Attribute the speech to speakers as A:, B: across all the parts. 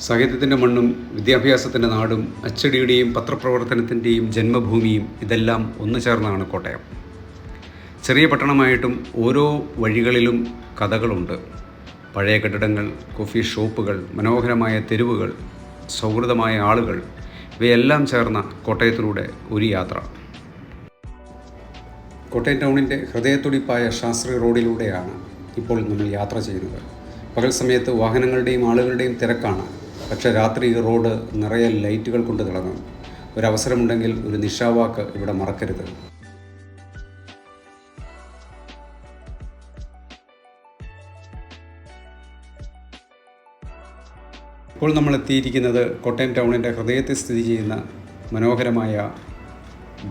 A: സാഹിത്യത്തിൻ്റെ മണ്ണും വിദ്യാഭ്യാസത്തിൻ്റെ നാടും അച്ചടിയുടെയും പത്രപ്രവർത്തനത്തിൻ്റെയും ജന്മഭൂമിയും ഇതെല്ലാം ഒന്നു ചേർന്നാണ് കോട്ടയം. ചെറിയ പട്ടണമായിട്ടും ഓരോ വഴികളിലും കഥകളുണ്ട്. പഴയ കെട്ടിടങ്ങൾ, കോഫി ഷോപ്പുകൾ, മനോഹരമായ തെരുവുകൾ, സൗഹൃദമായ ആളുകൾ, ഇവയെല്ലാം ചേർന്ന കോട്ടയത്തിലൂടെ ഒരു യാത്ര. കോട്ടയം ടൗണിൻ്റെ ഹൃദയത്തുടിപ്പായ ശാസ്ത്രി റോഡിലൂടെയാണ് ഇപ്പോൾ നമ്മൾ യാത്ര ചെയ്യുന്നത്. പകൽ സമയത്ത് വാഹനങ്ങളുടെയും ആളുകളുടെയും തിരക്കാണ്. പക്ഷേ രാത്രി ഈ റോഡ് നിറയെ ലൈറ്റുകൾ കൊണ്ട് തിളങ്ങും. ഒരവസരമുണ്ടെങ്കിൽ ഒരു നിശാവാക്ക് ഇവിടെ മറക്കരുത്. ഇപ്പോൾ നമ്മൾ എത്തിയിരിക്കുന്നത് കോട്ടയം ടൗണിൻ്റെ ഹൃദയത്തിൽ സ്ഥിതി ചെയ്യുന്ന മനോഹരമായ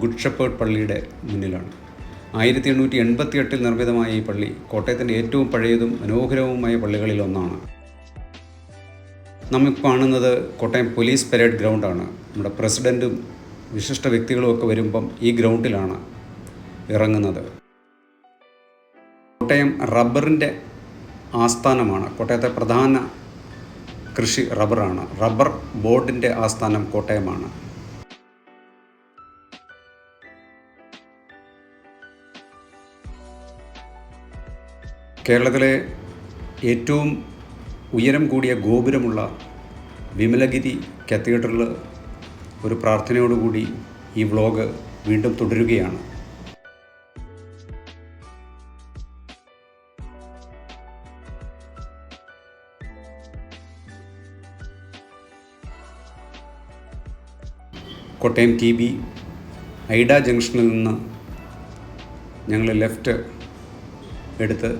A: ഗുഡ് ഷെപ്പേർഡ് പള്ളിയുടെ മുന്നിലാണ്. 1888 നിർമ്മിതമായ ഈ പള്ളി കോട്ടയത്തിൻ്റെ ഏറ്റവും പഴയതും മനോഹരവുമായ പള്ളികളിൽ ഒന്നാണ്. നമ്മൾ കാണുന്നത് കോട്ടയം പോലീസ് പരേഡ് ഗ്രൗണ്ടാണ്. നമ്മുടെ പ്രസിഡൻറ്റും വിശിഷ്ട വ്യക്തികളുമൊക്കെ വരുമ്പം ഈ ഗ്രൗണ്ടിലാണ് ഇറങ്ങുന്നത്. കോട്ടയം റബ്ബറിൻ്റെ ആസ്ഥാനമാണ്. കോട്ടയത്തെ പ്രധാന കൃഷി റബ്ബറാണ്. റബ്ബർ ബോർഡിൻ്റെ ആസ്ഥാനം കോട്ടയമാണ്. കേരളത്തിലെ ഏറ്റവും ഉയരം കൂടിയ ഗോപുരമുള്ള വിമലഗിരി കത്തീഡ്രൽ ഒരു പ്രാർത്ഥനയോടുകൂടി ഈ വ്ലോഗ് വീണ്ടും തുടരുകയാണ്. കോട്ടയം TB ഐഡ ജംഗ്ഷനിൽ നിന്ന് ഞങ്ങൾ ലെഫ്റ്റ് എടുത്ത്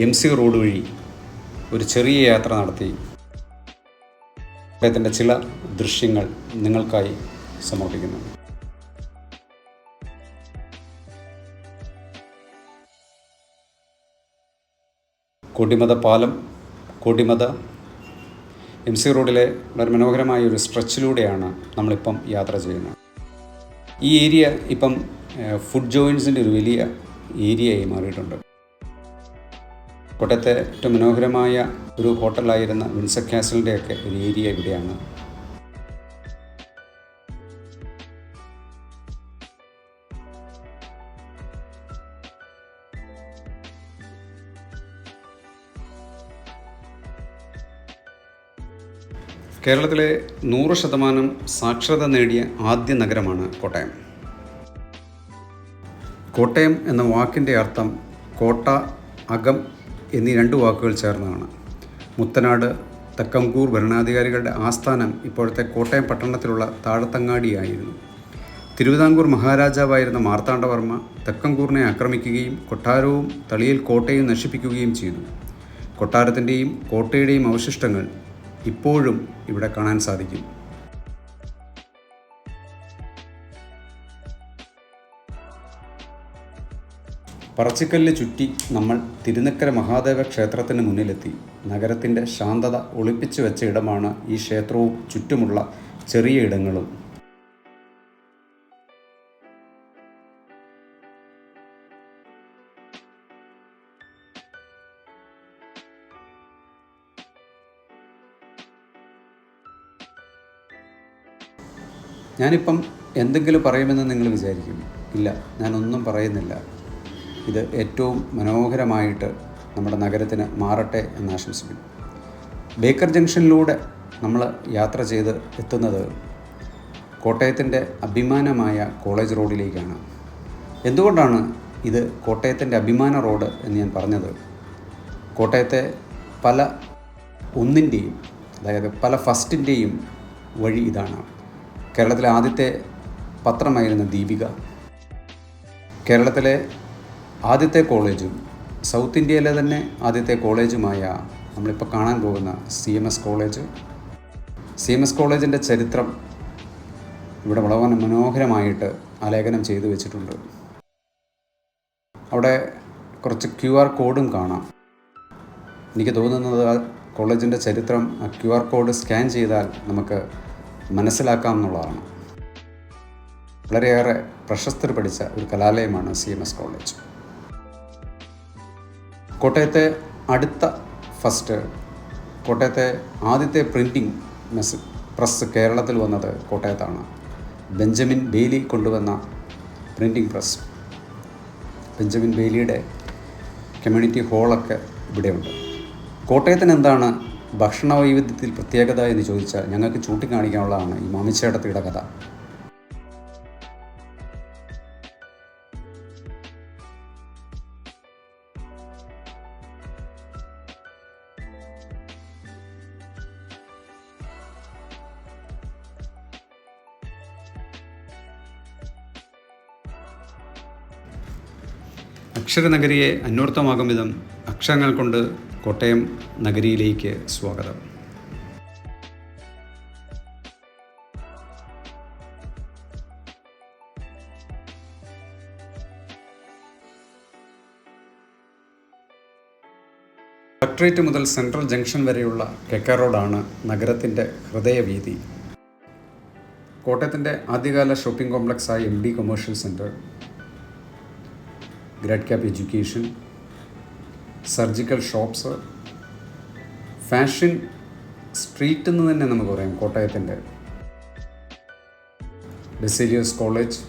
A: MC റോഡ് വഴി ഒരു ചെറിയ യാത്ര നടത്തി കോട്ടയത്തിൻ്റെ ചില ദൃശ്യങ്ങൾ നിങ്ങൾക്കായി സമർപ്പിക്കുന്നു. കോടിമത പാലം, കോടിമത MC റോഡിലെ വളരെ മനോഹരമായ ഒരു സ്ട്രെച്ചിലൂടെയാണ് നമ്മളിപ്പം യാത്ര ചെയ്യുന്നത്. ഈ ഏരിയ ഇപ്പം ഫുഡ് ജോയിൻസിൻ്റെ ഒരു വലിയ ഏരിയയായി മാറിയിട്ടുണ്ട്. കോട്ടയത്തെ ഏറ്റവും മനോഹരമായ ഒരു ഹോട്ടലായിരുന്ന വിൻസർ കാസലിൻ്റെയൊക്കെ ഒരു ഏരിയ ഇവിടെയാണ്. കേരളത്തിലെ 100% സാക്ഷരത നേടിയ ആദ്യ നഗരമാണ് കോട്ടയം. കോട്ടയം എന്ന വാക്കിൻ്റെ അർത്ഥം കോട്ട, അകം എന്നീ രണ്ട് വാക്കുകൾ ചേർന്നതാണ്. മുത്തനാട്, തെക്കംകൂർ ഭരണാധികാരികളുടെ ആസ്ഥാനം ഇപ്പോഴത്തെ കോട്ടയം പട്ടണത്തിലുള്ള താഴത്തങ്ങാടിയായിരുന്നു. തിരുവിതാംകൂർ മഹാരാജാവായിരുന്ന മാർത്താണ്ഡവർമ്മ തെക്കംകൂറിനെ ആക്രമിക്കുകയും കൊട്ടാരവും തളിയിൽ കോട്ടയും നശിപ്പിക്കുകയും ചെയ്തു. കൊട്ടാരത്തിൻ്റെയും കോട്ടയുടെയും അവശിഷ്ടങ്ങൾ ഇപ്പോഴും ഇവിടെ കാണാൻ സാധിക്കും. പറച്ചിക്കല്ല് ചുറ്റി നമ്മൾ തിരുനക്കര മഹാദേവ ക്ഷേത്രത്തിന് മുന്നിലെത്തി. നഗരത്തിൻ്റെ ശാന്തത ഒളിപ്പിച്ചു വെച്ച ഇടമാണ് ഈ ക്ഷേത്രവും ചുറ്റുമുള്ള ചെറിയ ഇടങ്ങളും. ഞാനിപ്പം എന്തെങ്കിലും പറയുമെന്ന് നിങ്ങൾ വിചാരിക്കും. ഇല്ല, ഞാനൊന്നും പറയുന്നില്ല. ഇത് ഏറ്റവും മനോഹരമായിട്ട് നമ്മുടെ നഗരത്തിന് മാറട്ടെ എന്ന് ആശംസിക്കുന്നു. ബേക്കർ ജംഗ്ഷനിലൂടെ നമ്മൾ യാത്ര ചെയ്ത് എത്തുന്നത് കോട്ടയത്തിൻ്റെ അഭിമാനമായ കോളേജ് റോഡിലേക്കാണ്. എന്തുകൊണ്ടാണ് ഇത് കോട്ടയത്തിൻ്റെ അഭിമാന റോഡ് എന്ന് ഞാൻ പറഞ്ഞത്? കോട്ടയത്തെ പല ഒന്നിൻ്റെയും, അതായത് പല ഫസ്റ്റിൻ്റെയും വഴി ഇതാണ്. കേരളത്തിലെ ആദ്യത്തെ പത്രമായിരുന്ന ദീപിക, കേരളത്തിലെ ആദ്യത്തെ കോളേജും സൗത്ത് ഇന്ത്യയിലെ തന്നെ ആദ്യത്തെ കോളേജുമായ നമ്മളിപ്പോൾ കാണാൻ പോകുന്ന CMS കോളേജ്. CMS കോളേജിൻ്റെ ചരിത്രം ഇവിടെ വളരെ മനോഹരമായിട്ട് ആലേഖനം ചെയ്തു വെച്ചിട്ടുണ്ട്. അവിടെ കുറച്ച് QR കോഡും കാണാം. എനിക്ക് തോന്നുന്നത് ആ കോളേജിൻ്റെ ചരിത്രം ആ QR കോഡ് സ്കാൻ ചെയ്താൽ നമുക്ക് മനസ്സിലാക്കാം എന്നുള്ളതാണ്. വളരെയേറെ പ്രശസ്തർ പഠിച്ച ഒരു കലാലയമാണ് CMS കോളേജ്. കോട്ടയത്തെ അടുത്ത ഫസ്റ്റ്, കോട്ടയത്തെ ആദ്യത്തെ പ്രിൻറ്റിംഗ് പ്രസ് കേരളത്തിൽ വന്നത് കോട്ടയത്താണ്. ബെഞ്ചമിൻ ബെയ്ലി കൊണ്ടുവന്ന പ്രിൻറ്റിംഗ് പ്രസ്. ബെഞ്ചമിൻ ബെയ്ലിയുടെ കമ്മ്യൂണിറ്റി ഹാളൊക്കെ ഇവിടെയുണ്ട്. കോട്ടയത്തിന് എന്താണ് ഭക്ഷണ വൈവിധ്യത്തിൽ പ്രത്യേകത എന്ന് ചോദിച്ചാൽ ഞങ്ങൾക്ക് ചൂണ്ടിക്കാണിക്കാനുള്ളതാണ് ഈ മാമിച്ചേട്ടത്തിയുടെ കഥ. അക്ഷരനഗരിയെ അന്വർത്ഥമാകും വിധം അക്ഷരങ്ങൾ കൊണ്ട് കോട്ടയം നഗരിയിലേക്ക് സ്വാഗതം. കളക്ട്രേറ്റ് മുതൽ സെൻട്രൽ ജംഗ്ഷൻ വരെയുള്ള കെക്ക റോഡാണ് നഗരത്തിൻ്റെ ഹൃദയവീതി. കോട്ടയത്തിൻ്റെ ആദ്യകാല ഷോപ്പിംഗ് കോംപ്ലക്സായ MD commercial centre, grad cap education, surgical shops, fashion street എന്ന് തന്നെ നമുക്ക് പറയാം കോട്ടയത്തിൻ്റെ, Baselius college,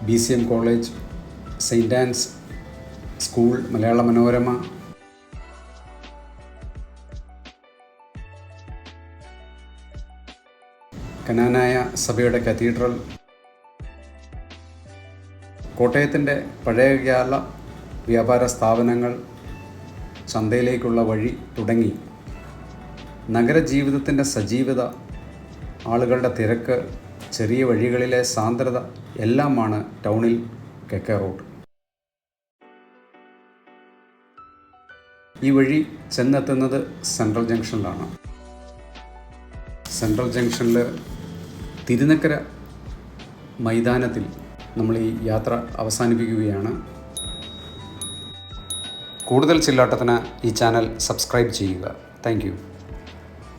A: BCM college, saint Ann's school, Malayala Manorama, Knanaya സഭയുടെ കത്തീഡ്രൽ, കോട്ടയത്തിൻ്റെ പഴയകാല വ്യാപാര സ്ഥാപനങ്ങൾ, ചന്തയിലേക്കുള്ള വഴി തുടങ്ങി നഗരജീവിതത്തിൻ്റെ സജീവത, ആളുകളുടെ തിരക്ക്, ചെറിയ വഴികളിലെ സാന്ദ്രത എല്ലാമാണ് ടൗണിൽ കെക്ക റോഡ്. ഈ വഴി ചെന്നെത്തുന്നത് സെൻട്രൽ ജംഗ്ഷനിലാണ്. സെൻട്രൽ ജംഗ്ഷനിൽ തിരുനക്കര മൈതാനത്തിൽ നമ്മൾ ഈ യാത്ര അവസാനിപ്പിക്കുകയാണ്. കൂടുതൽ ചില്ലാട്ടത്തിന് ഈ ചാനൽ സബ്സ്ക്രൈബ് ചെയ്യുക. Thank you.